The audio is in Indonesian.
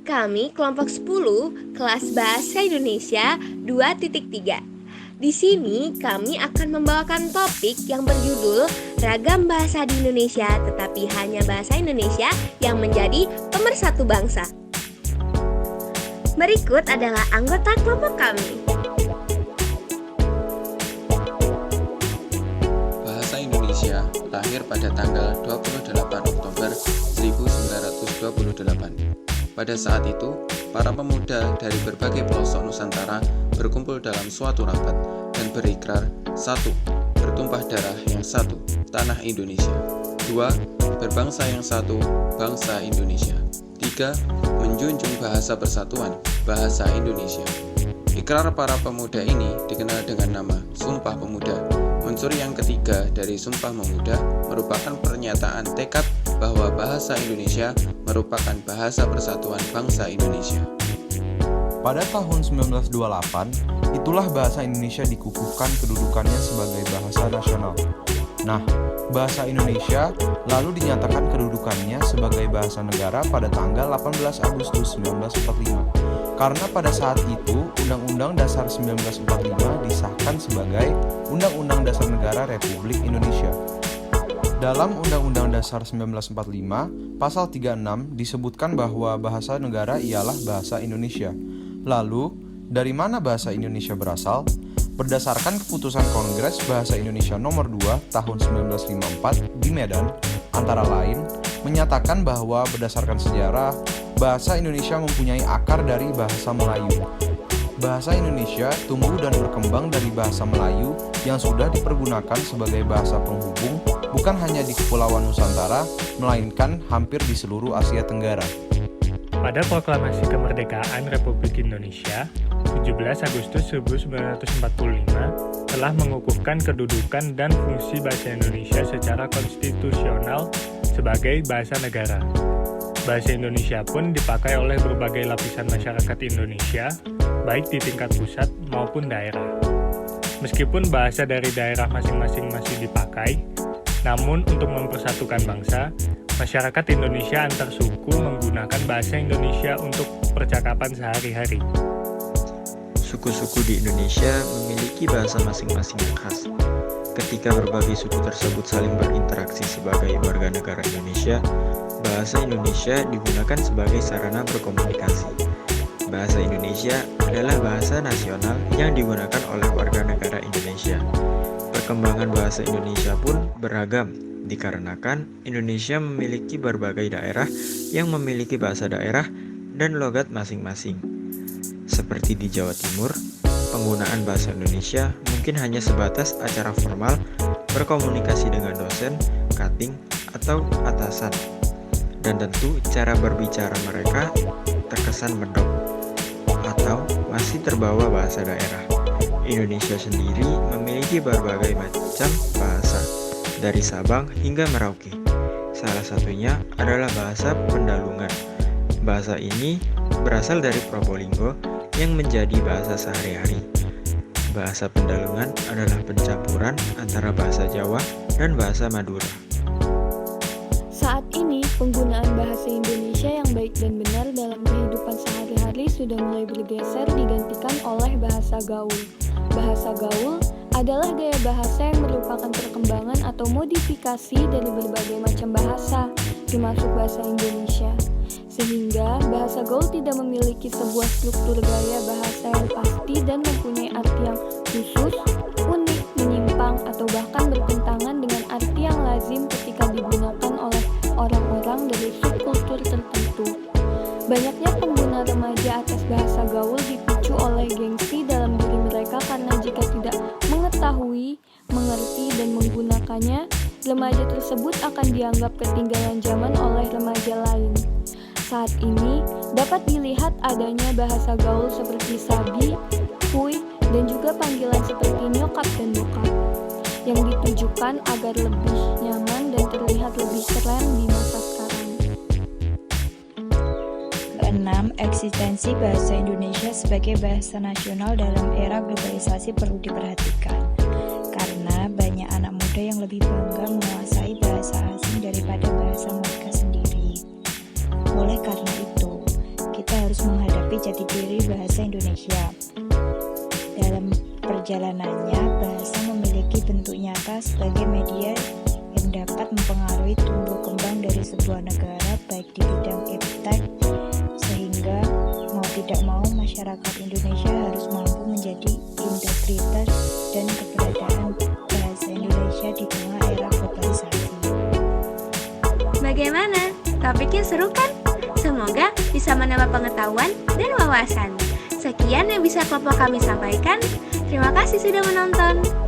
Kami kelompok 10 kelas Bahasa Indonesia 2.3. Di sini kami akan membawakan topik yang berjudul Ragam Bahasa di Indonesia tetapi hanya bahasa Indonesia yang menjadi pemersatu bangsa. Berikut adalah anggota kelompok kami. Bahasa Indonesia lahir pada tanggal 28 Oktober 1928. Pada saat itu, para pemuda dari berbagai pelosok Nusantara berkumpul dalam suatu rapat dan berikrar: 1. Bertumpah darah yang satu, tanah Indonesia. 2. Berbangsa yang satu, bangsa Indonesia. 3. Menjunjung bahasa persatuan, bahasa Indonesia. Ikrar para pemuda ini dikenal dengan nama Sumpah Pemuda. Unsur yang ketiga dari Sumpah Pemuda merupakan pernyataan tekad bahwa bahasa Indonesia merupakan bahasa persatuan bangsa Indonesia. Pada tahun 1928, itulah bahasa Indonesia dikukuhkan kedudukannya sebagai bahasa nasional. Nah, bahasa Indonesia lalu dinyatakan kedudukannya sebagai bahasa negara pada tanggal 18 Agustus 1945. Karena pada saat itu, Undang-Undang Dasar 1945 disahkan sebagai Undang-Undang Dasar Negara Republik Indonesia. Dalam Undang-Undang Dasar 1945, Pasal 36 disebutkan bahwa bahasa negara ialah bahasa Indonesia. Lalu, dari mana bahasa Indonesia berasal? Berdasarkan keputusan Kongres Bahasa Indonesia Nomor 2 Tahun 1954 di Medan, antara lain, menyatakan bahwa berdasarkan sejarah, bahasa Indonesia mempunyai akar dari bahasa Melayu. Bahasa Indonesia tumbuh dan berkembang dari bahasa Melayu yang sudah dipergunakan sebagai bahasa penghubung bukan hanya di Kepulauan Nusantara, melainkan hampir di seluruh Asia Tenggara. Pada Proklamasi Kemerdekaan Republik Indonesia, 17 Agustus 1945 telah mengukuhkan kedudukan dan fungsi bahasa Indonesia secara konstitusional sebagai bahasa negara. Bahasa Indonesia pun dipakai oleh berbagai lapisan masyarakat Indonesia, baik di tingkat pusat maupun daerah. Meskipun bahasa dari daerah masing-masing masih dipakai, namun untuk mempersatukan bangsa, masyarakat Indonesia antar suku menggunakan bahasa Indonesia untuk percakapan sehari-hari. Suku-suku di Indonesia memiliki bahasa masing-masing yang khas. Ketika berbagai suku tersebut saling berinteraksi sebagai warga negara Indonesia, bahasa Indonesia digunakan sebagai sarana berkomunikasi. Bahasa Indonesia adalah bahasa nasional yang digunakan oleh warga negara Indonesia. Perkembangan bahasa Indonesia pun beragam, dikarenakan Indonesia memiliki berbagai daerah yang memiliki bahasa daerah dan logat masing-masing. Seperti di Jawa Timur, penggunaan bahasa Indonesia mungkin hanya sebatas acara formal, berkomunikasi dengan dosen, cutting, atau atasan. Dan tentu cara berbicara mereka terkesan medok atau masih terbawa bahasa daerah. Indonesia sendiri memiliki berbagai macam bahasa, dari Sabang hingga Merauke. Salah satunya adalah bahasa Pendalungan. Bahasa ini berasal dari Probolinggo yang menjadi bahasa sehari-hari. Bahasa Pendalungan adalah pencampuran antara bahasa Jawa dan bahasa Madura. Saat ini, penggunaan bahasa Indonesia yang baik dan benar dalam kehidupan sehari-hari sudah mulai bergeser digantikan oleh bahasa gaul. Bahasa gaul adalah gaya bahasa yang merupakan perkembangan atau modifikasi dari berbagai macam bahasa, termasuk bahasa Indonesia. Sehingga bahasa gaul tidak memiliki sebuah struktur gaya bahasa yang pasti dan mempunyai arti yang khusus, unik, menyimpang, atau bahkan bertentangan dengan arti yang lazim ketika digunakan oleh orang-orang dari subkultur tertentu. Banyaknya pengguna remaja atas bahasa gaul dipicu oleh gengsi dalam diri mereka karena jika tidak mengetahui, mengerti, dan menggunakannya, remaja tersebut akan dianggap ketinggalan zaman oleh remaja lain. Saat ini, dapat dilihat adanya bahasa gaul seperti sabi, kuy, dan juga panggilan seperti nyokap dan bokap, yang ditujukan agar lebih nyaman dan terlihat lebih keren di masa sekarang. Keenam, eksistensi bahasa Indonesia sebagai bahasa nasional dalam era globalisasi perlu diperhatikan, karena banyak anak muda yang lebih bangga menguasai bahasa asing daripada bahasa mereka sendiri. Oleh karena itu, kita harus menghadapi jati diri bahasa Indonesia. Dalam perjalanannya, bahasa memiliki bentuk nyata sebagai media yang dapat mempengaruhi tumbuh kembang dari sebuah negara baik di bidang eptek, sehingga mau tidak mau masyarakat Indonesia harus mampu menjadi integritas dan keberadaan bahasa Indonesia di tengah era globalisasi. Bagaimana? Topiknya seru kan? Semoga bisa menambah pengetahuan dan wawasan. Sekian yang bisa kelompok kami sampaikan. Terima kasih sudah menonton.